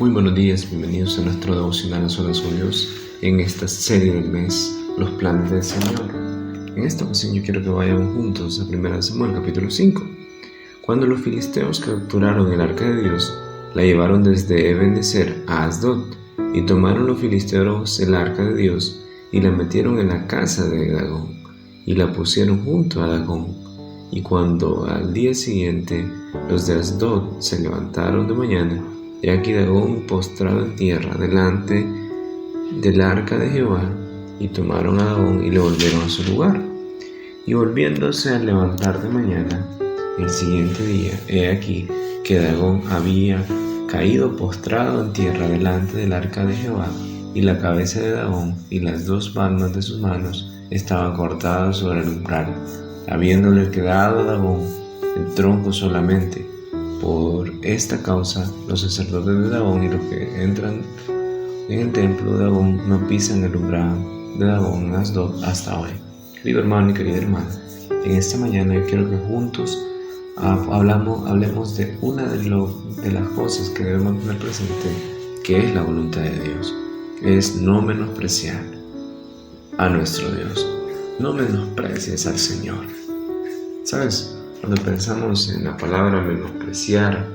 Muy buenos días, bienvenidos a nuestro devocional a solas con Dios en esta serie del mes, Los planes del Señor. En esta ocasión yo quiero que vayamos juntos a 1 Samuel capítulo 5. Cuando los filisteos capturaron el arca de Dios, la llevaron desde Ebenezer a Asdod, y tomaron los filisteos el arca de Dios y la metieron en la casa de Dagón, y la pusieron junto a Dagón. Y cuando al día siguiente los de Asdod se levantaron de mañana, he aquí Dagón postrado en tierra delante del arca de Jehová, y tomaron a Dagón y le volvieron a su lugar. Y volviéndose a levantar de mañana, el siguiente día, he aquí que Dagón había caído postrado en tierra delante del arca de Jehová, y la cabeza de Dagón y las dos palmas de sus manos estaban cortadas sobre el umbral, habiéndole quedado a Dagón el tronco solamente. Por esta causa, los sacerdotes de Dagón y los que entran en el templo de Dagón no pisan el umbral de Dagón en Asdod hasta hoy. Querido hermano y querida hermana, en esta mañana yo quiero que juntos hablemos de una de las cosas que debemos tener presente, que es la voluntad de Dios. Es no menospreciar a nuestro Dios. No menosprecies al Señor. ¿Sabes? Cuando pensamos en la palabra menospreciar,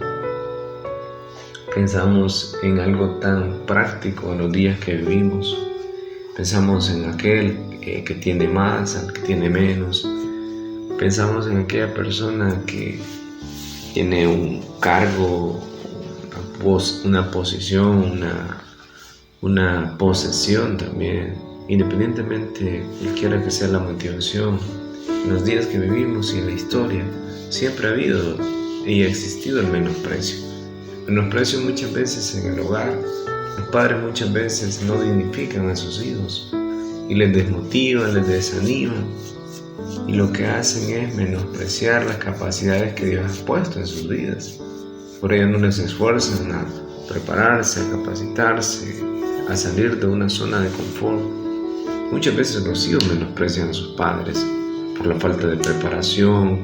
pensamos en algo tan práctico en los días que vivimos. Pensamos en aquel que tiene más, al que tiene menos. Pensamos en aquella persona que tiene un cargo, una posición, una posesión también. Independientemente cualquiera que sea la motivación, en los días que vivimos y en la historia siempre ha habido y ha existido el menosprecio. Menosprecio muchas veces en el hogar. Los padres muchas veces no dignifican a sus hijos y les desmotivan, les desaniman, y lo que hacen es menospreciar las capacidades que Dios ha puesto en sus vidas. Por ello no les esfuerzan a prepararse, a capacitarse, a salir de una zona de confort. Muchas veces los hijos menosprecian a sus padres por la falta de preparación,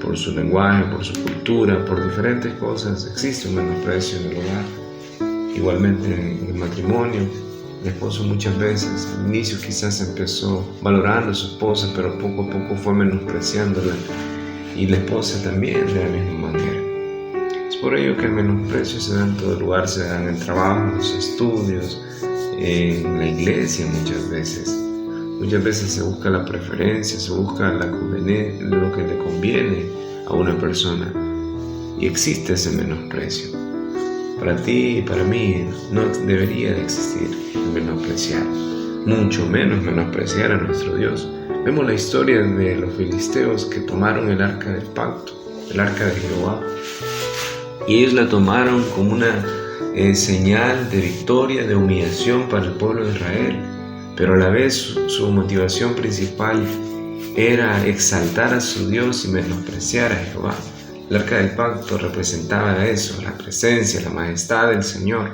por su lenguaje, por su cultura, por diferentes cosas. Existe un menosprecio en el hogar. Igualmente en el matrimonio, el esposo muchas veces al inicio quizás empezó valorando a su esposa, pero poco a poco fue menospreciándola, y la esposa también de la misma manera. Es por ello que el menosprecio se da en todo lugar, se da en el trabajo, en los estudios, en la iglesia muchas veces. Muchas veces se busca la preferencia, se busca lo que le conviene a una persona, y existe ese menosprecio. Para ti y para mí no debería de existir el menospreciar, mucho menos menospreciar a nuestro Dios. Vemos la historia de los filisteos que tomaron el arca del pacto, el arca de Jehová, y ellos la tomaron como una señal de victoria, de humillación para el pueblo de Israel. Pero a la vez su motivación principal era exaltar a su Dios y menospreciar a Jehová. El arca del pacto representaba eso, la presencia, la majestad del Señor.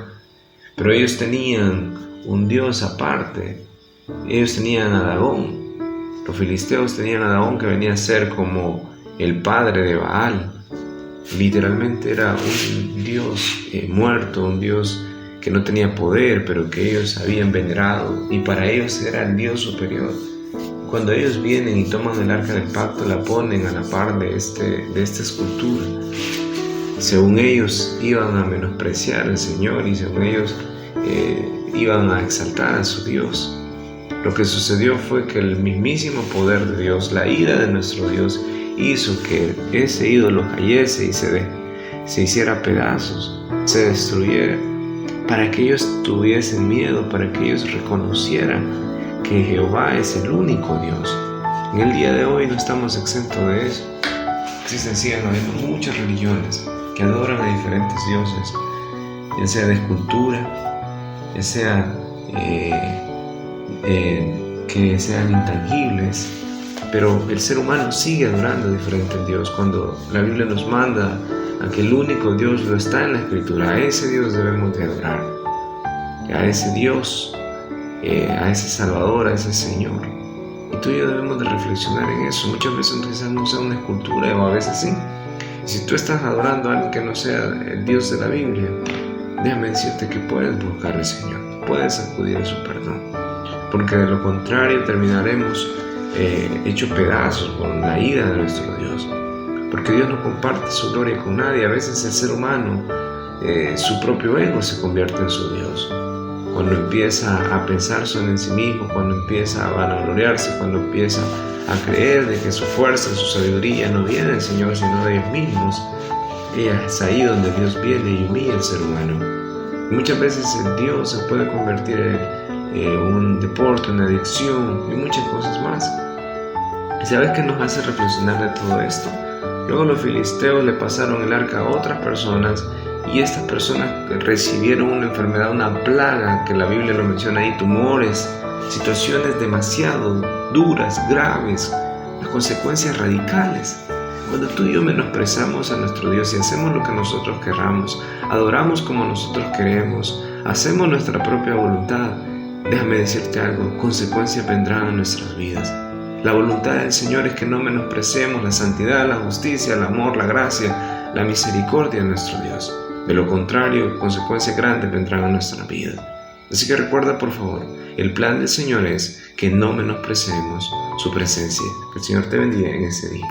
Pero ellos tenían un Dios aparte. Ellos tenían a Dagón. Los filisteos tenían a Dagón, que venía a ser como el padre de Baal. Literalmente era un Dios muerto, un Dios que no tenía poder, pero que ellos habían venerado, y para ellos era el Dios superior. Cuando ellos vienen y toman el arca del pacto, la ponen a la par de esta escultura. Según ellos iban a menospreciar al Señor, y según ellos iban a exaltar a su Dios. Lo que sucedió fue que el mismísimo poder de Dios, la ira de nuestro Dios, hizo que ese ídolo cayese y se hiciera pedazos, se destruyera, para que ellos tuviesen miedo, para que ellos reconocieran que Jehová es el único Dios. En el día de hoy no estamos exentos de eso. Existen muchas religiones que adoran a diferentes dioses, ya sea de escultura, ya sea que sean intangibles, pero el ser humano sigue adorando a diferentes dioses, cuando la Biblia nos manda a que el único Dios lo está en la Escritura. A ese Dios debemos de adorar, a ese Dios, a ese Salvador, a ese Señor. Y tú y yo debemos de reflexionar en eso. Muchas veces quizás no sea una escultura, o a veces sí. Si tú estás adorando a alguien que no sea el Dios de la Biblia, déjame decirte que puedes buscar al Señor, puedes acudir a su perdón, porque de lo contrario terminaremos hechos pedazos por la ira de nuestro Dios, porque Dios no comparte su gloria con nadie. A veces el ser humano, su propio ego se convierte en su Dios. Cuando empieza a pensar solo en sí mismo, cuando empieza a vanagloriarse, cuando empieza a creer de que su fuerza, su sabiduría no viene del Señor, sino de ellos mismos, es ahí donde Dios viene y humilla al ser humano. Y muchas veces el Dios se puede convertir en un deporte, una adicción y muchas cosas más. ¿Y sabes qué nos hace reflexionar de todo esto? Luego los filisteos le pasaron el arca a otras personas, y estas personas recibieron una enfermedad, una plaga, que la Biblia lo menciona ahí, tumores, situaciones demasiado duras, graves, las consecuencias radicales. Cuando tú y yo menospreciamos a nuestro Dios y hacemos lo que nosotros querramos, adoramos como nosotros queremos, hacemos nuestra propia voluntad, déjame decirte algo, consecuencias vendrán a nuestras vidas. La voluntad del Señor es que no menospreciemos la santidad, la justicia, el amor, la gracia, la misericordia de nuestro Dios. De lo contrario, consecuencias grandes vendrán a nuestra vida. Así que recuerda, por favor, el plan del Señor es que no menospreciemos su presencia. Que el Señor te bendiga en este día.